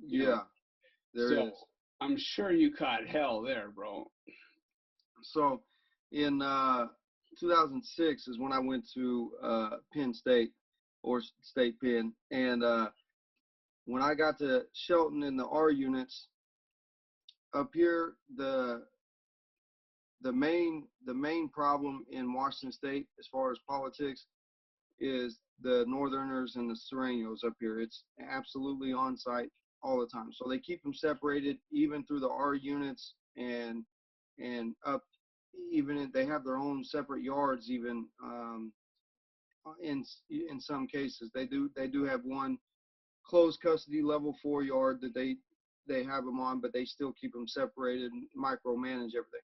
you know. Yeah, there So is. I'm sure you caught hell there, bro. So in 2006 is when I went to Penn State or State Penn, and when I got to Shelton in the R units up here, the main problem in Washington State as far as politics is the Northerners and the Sureños up here. It's absolutely on site all the time. So they keep them separated even through the R units and up. Even if they have their own separate yards, even in some cases they do have one closed custody level 4 yard that they have them on, but they still keep them separated and micromanage everything.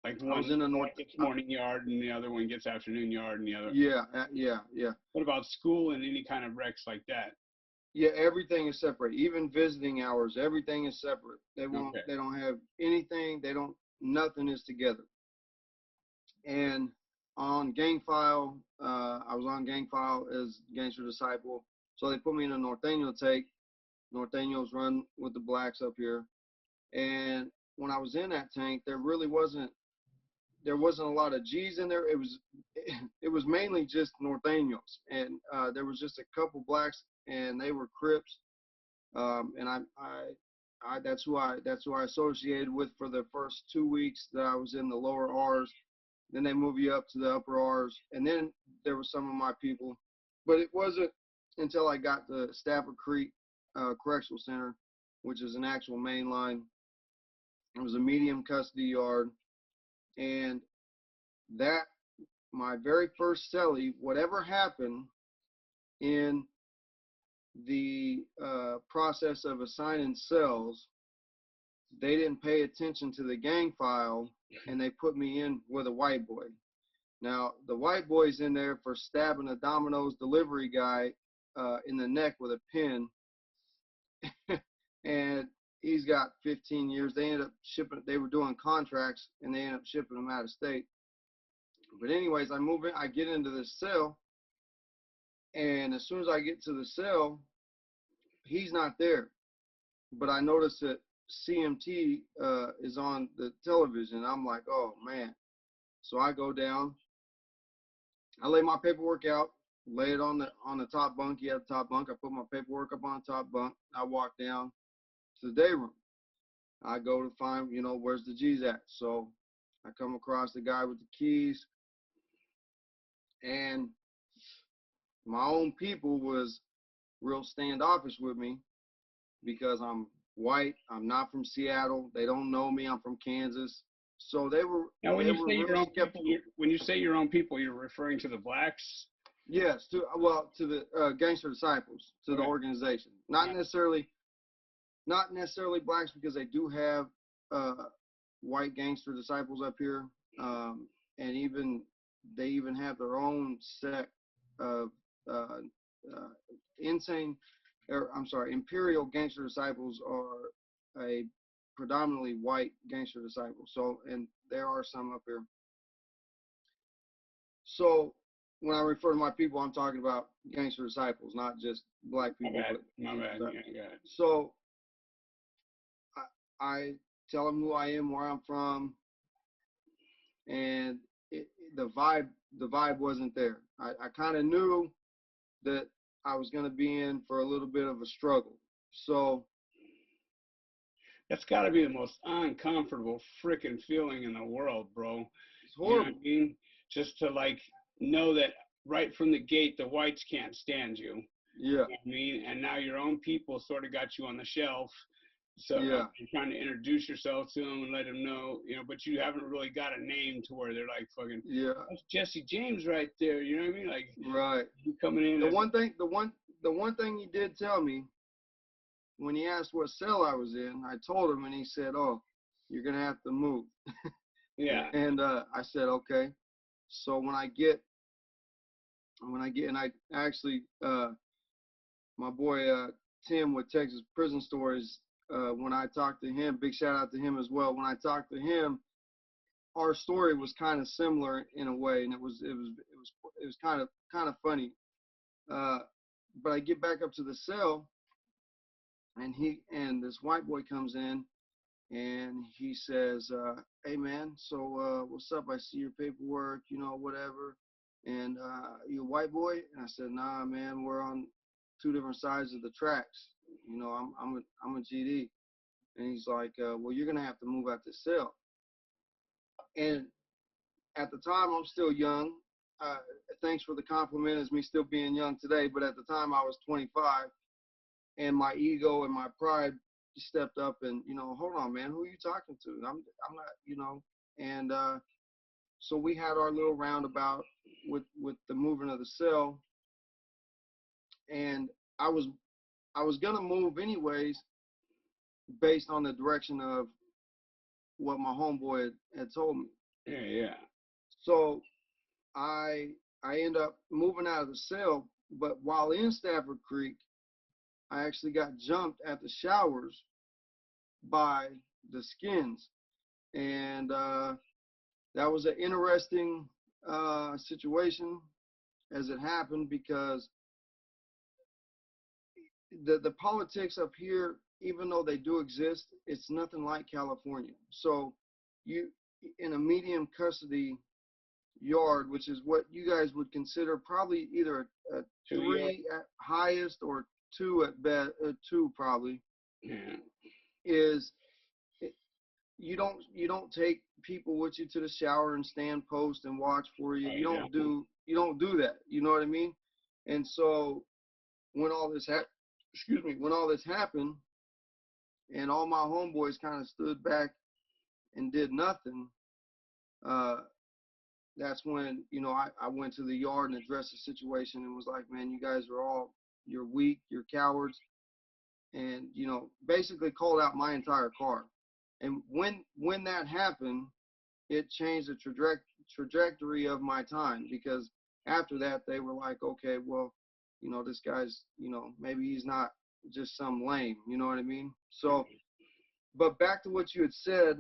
Like I was in the north. one gets morning yard and the other one gets afternoon yard and the other. Yeah, yeah. What about school and any kind of wrecks like that? Yeah, everything is separate. Even visiting hours, everything is separate. Okay. They don't have anything. Nothing is together. And on gang file, I was on gang file as gangster disciple. So they put me in a Norteño take. Norteños run with the blacks up here. And when I was in that tank, there wasn't a lot of G's in there. It was mainly just Norteños, and there was just a couple blacks, and they were Crips. And that's who I associated with for the first 2 weeks that I was in the lower R's. Then they move you up to the upper R's, and then there were some of my people, but it wasn't until I got to Stafford Creek Correctional Center, which is an actual main line. It was a medium custody yard, and that my very first cellie, whatever happened in the process of assigning cells, they didn't pay attention to the gang file, and they put me in with a white boy. Now, the white boy's in there for stabbing a Domino's delivery guy in the neck with a pin, and he's got 15 years. They ended up shipping, they were doing contracts, and they ended up shipping him out of state. But anyways, I move in, I get into this cell, and as soon as I get to the cell, he's not there. But I notice that CMT is on the television. I'm like, oh man. So I go down, I lay my paperwork out, lay it on the top bunk. He had the top bunk. I put my paperwork up on the top bunk. I walk down to the day room. I go to find, where's the G's at. So I come across the guy with the keys, and my own people was real standoffish with me because I'm white. I'm not from Seattle. They don't know me. I'm from Kansas. So they were Now, when they you were say your real own people, skeptical. when you say your own people, you're referring to the blacks. Yes, to the Gangster Disciples, to the Okay. organization. Yeah. Not necessarily blacks, because they do have white Gangster Disciples up here, and they even have their own sect of uh, insane, or I'm sorry, Imperial Gangster Disciples are a predominantly white Gangster Disciple. So, and there are some up here. So when I refer to my people, I'm talking about Gangster Disciples, not just black My people, bad. but My bad. disciples. Yeah, got it. So I tell them who I am, where I'm from, and the vibe wasn't there. I kind of knew that I was going to be in for a little bit of a struggle. So That's got to be the most uncomfortable freaking feeling in the world, bro. it's You know what horrible. I mean? Just to like know that right from the gate, the whites can't stand you. You know Yeah, what I mean? And now your own people sort of got you on the shelf. So yeah, you're trying to introduce yourself to them and let them know, but you haven't really got a name to where they're like, fucking, yeah, that's Jesse James right there. You know what I mean? Like, right. you coming in The as, one thing, the one thing he did tell me when he asked what cell I was in, I told him, and he said, "Oh, you're gonna have to move." yeah. And I said, "Okay." So and I actually, my boy Tim with Texas Prison Stories, when I talked to him, big shout out to him as well. When I talked to him, our story was kind of similar in a way, and it was kind of funny. Uh, but I get back up to the cell, and this white boy comes in, and he says, "Hey man, so what's up? I see your paperwork, whatever. And you a white boy?" And I said, "Nah, man, we're on two different sides of the tracks. I'm a GD." And he's like, "Well, you're gonna have to move out this cell." And at the time, I'm still young. Uh, Thanks for the compliment as me still being young today, but at the time I was 25, and my ego and my pride stepped up and, hold on, man, who are you talking to? I'm not, and so we had our little roundabout with the moving of the cell, and I was I was gonna move anyways based on the direction of what my homeboy had told me. Yeah, yeah. So I I end up moving out of the cell, but while in Stafford Creek, I actually got jumped at the showers by the skins, and that was an interesting situation as it happened, because the politics up here, even though they do exist, it's nothing like California. So you in a medium custody yard, which is what you guys would consider probably either a 2 year. three at highest or two at best, two probably, Yeah. is you don't take people with you to the shower and stand post and watch for you. Oh, You you don't don't. do you don't do that. You know what I mean? And so when all this when all this happened, and all my homeboys kind of stood back and did nothing, uh, that's when I went to the yard and addressed the situation and was like, man, you guys are all you're weak, you're cowards, and basically called out my entire car. And when that happened, it changed the trajectory of my time, because after that they were like, okay, well, this guy's, maybe he's not just some lame, you know what I mean? So, but back to what you had said,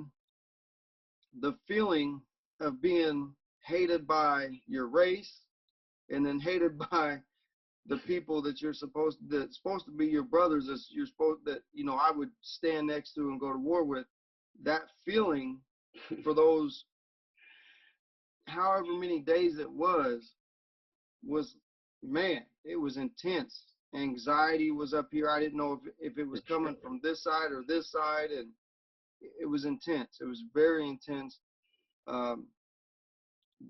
the feeling of being hated by your race, and then hated by the people that that's supposed to be your brothers, that you're supposed that I would stand next to and go to war with. That feeling for those however many days it was, man, it was intense. Anxiety was up here. I didn't know if it was coming from this side or this side, and it was intense. It was very intense. Um,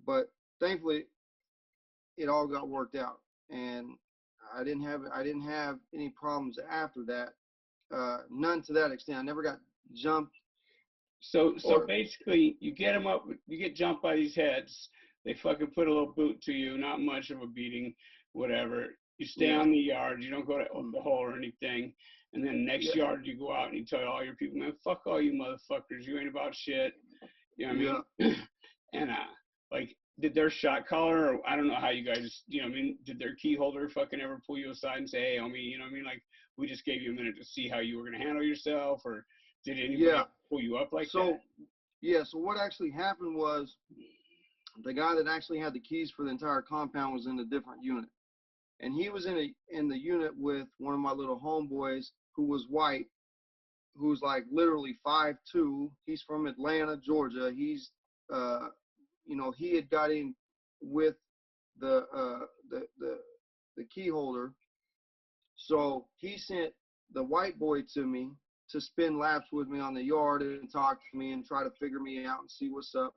but thankfully, it all got worked out, and I didn't have any problems after that. None to that extent. I never got jumped So or basically, you get them up, you get jumped by these heads. They fucking put a little boot to you, not much of a beating, whatever. You stay yeah, on the yard, you don't go to the hole or anything. And then next yeah, yard, you go out and you tell all your people, man, fuck all you motherfuckers. You ain't about shit. You know what yeah. I mean? And like, did their shot caller, or I don't know how you guys, you know what I mean? Did their key holder fucking ever pull you aside and say, hey, homie, you know what I mean? Like, we just gave you a minute to see how you were going to handle yourself, or did anybody Yeah. pull you up like that? So yeah, so what actually happened was the guy that actually had the keys for the entire compound was in a different unit. And he was in the unit with one of my little homeboys who was white, who's like literally 5'2". He's from Atlanta, Georgia. He's he had got in with the uh the the the key holder. So he sent the white boy to me to spin laps with me on the yard and talk to me and try to figure me out and see what's up.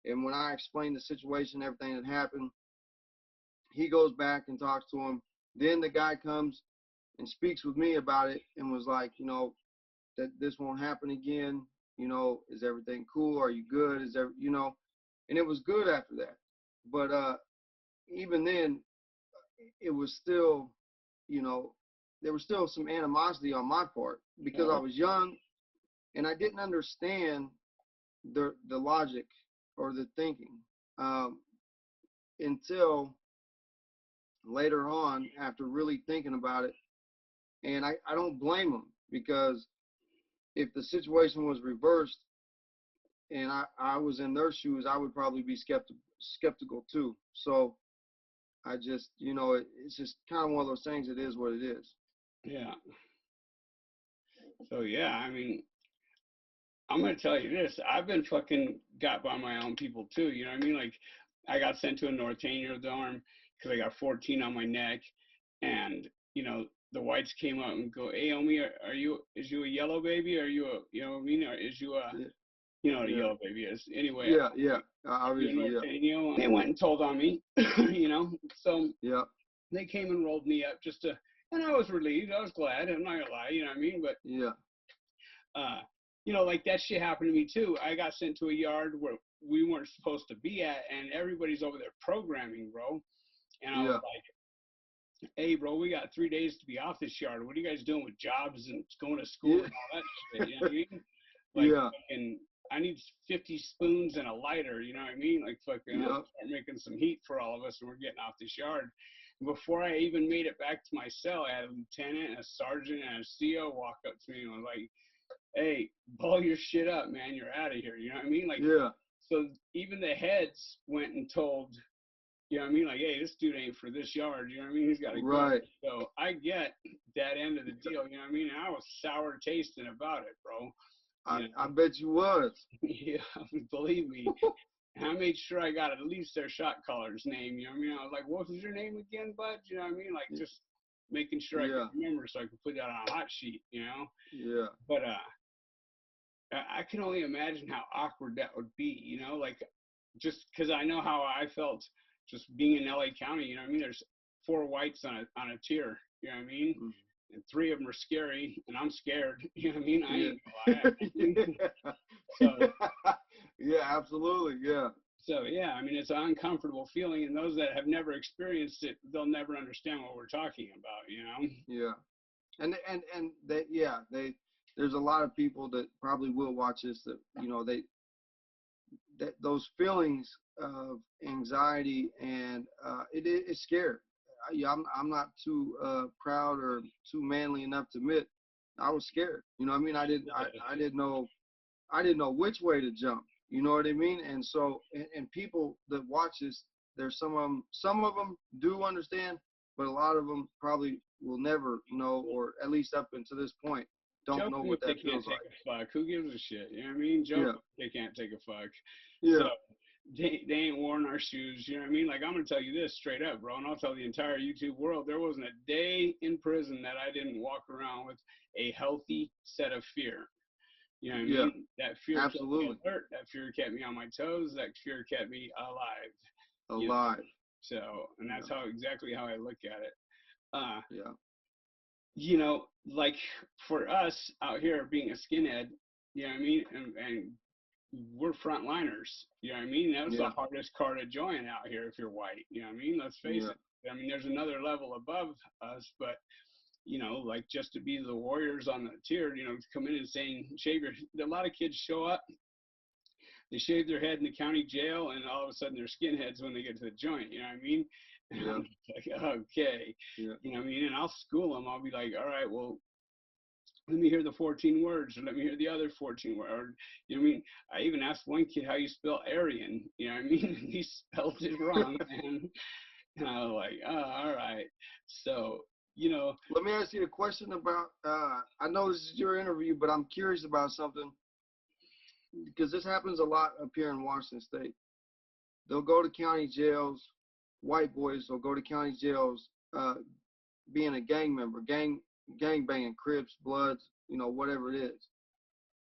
And when I explained the situation, everything that happened, he goes back and talks to him. Then the guy comes and speaks with me about it and was like, that this won't happen again. Is everything cool? Are you good? Is there, and it was good after that. But even then, it was still, you know, there was still some animosity on my part because I Oh, was young and I didn't understand the logic or the thinking um, until later on after really thinking about it. And I don't blame them, because if the situation was reversed and I was in their shoes, I would probably be skeptical too. So I just, it's just kind of one of those things. It is what it is. yeah. So yeah, I mean, I'm gonna tell you this. I've been fucking got by my own people too. You know what I mean? Like, I got sent to a Norteño dorm because I got 14 on my neck, and you know the whites came up and go, "Hey, Omi, are you? Is you a yellow baby? Are you a? You know what I mean? Or is you a? Yeah, You know what a yeah, yellow baby is? Anyway, yeah. you're a Obviously, yeah, Norteño." And they went and told on me. You know, so yeah, they came and rolled me up just to, and I was relieved. I was glad. I'm not gonna lie. You know what I mean? But yeah, uh, you know, like that shit happened to me too. I got sent to a yard where we weren't supposed to be at, and everybody's over there programming, bro. And I was yeah, like, "Hey, bro, we got 3 days to be off this yard. What are you guys doing with jobs and going to school yeah, and all that shit?" You know what I mean? Like, yeah, fucking, I need 50 spoons and a lighter. You know what I mean? Like, fucking, I'll yeah, start making some heat for all of us, and we're getting off this yard. And before I even made it back to my cell, I had a lieutenant, a sergeant, and a CO walk up to me and was like, "Hey, ball your shit up, man. You're out of here." You know what I mean? Like, yeah. so even the heads went and told, you know what I mean? Like, "Hey, this dude ain't for this yard." You know what I mean? He's got to go. Right. So I get that end of the deal. You know what I mean? And I was sour tasting about it, bro. You I know, bet you was. yeah, believe me. And I made sure I got at least their shot caller's name. You know what I mean? I was like, "What was your name again, bud?" You know what I mean? Like, just making sure I could Yeah, remember so I could put that on a hot sheet. You know, yeah, but I can only imagine how awkward that would be, you know, like just because I know how I felt just being in LA County, you know what I mean? There's four whites on a tier, you know what I mean? mm, And three of them are scary, and I'm scared, you know what I mean? I yeah, ain't gonna lie. yeah, So, yeah, absolutely, yeah, so yeah, I mean, it's an uncomfortable feeling, and those that have never experienced it, they'll never understand what we're talking about, you know? yeah. And they, yeah, there's a lot of people that probably will watch this that that those feelings of anxiety and it's scary. Yeah, I'm not too proud or too manly enough to admit I was scared. You know what I mean? I didn't know which way to jump. You know what I mean? And so and people that watch this, there's some of them do understand, but a lot of them probably will never know, or at least up until this point don't Joke know if what they that can't feels take like. a fuck. Who gives a shit? You know what I mean? Joke Yeah, if they can't take a fuck. So yeah, they ain't worn our shoes. You know what I mean? Like, I'm gonna tell you this straight up, bro, and I'll tell the entire YouTube world. There wasn't a day in prison that I didn't walk around with a healthy set of fear. You know what I yeah, mean? That fear kept me absolutely. alert. That fear kept me on my toes. That fear kept me alive. You know. Alive. So, and Yeah, that's how exactly how I look at it. Uh, yeah, you know, like for us out here being a skinhead, you know what I mean? And we're frontliners, you know what I mean? That was the yeah, hardest car to join out here if you're white, you know what I mean? Let's face yeah, it. I mean, there's another level above us, but you know, like just to be the warriors on the tier, you know, come in and saying, shave your, a lot of kids show up, they shave their head in the county jail, and all of a sudden they're skinheads when they get to the joint, you know what I mean? And yeah, I'm like, okay, yeah, you know what I mean? And I'll school them. I'll be like, all right, well, let me hear the 14 words, or let me hear the other 14 words. Or, you know what I mean? I even asked one kid how you spell Aryan, you know what I mean? He spelled it wrong, man. And I was like, oh, all right. So, you know, Let me ask you a question about. I know this is your interview, but I'm curious about something because this happens a lot up here in Washington State. They'll go to county jails. White boys will go to county jails, being a gang member, gang banging, Crips, Bloods, whatever it is.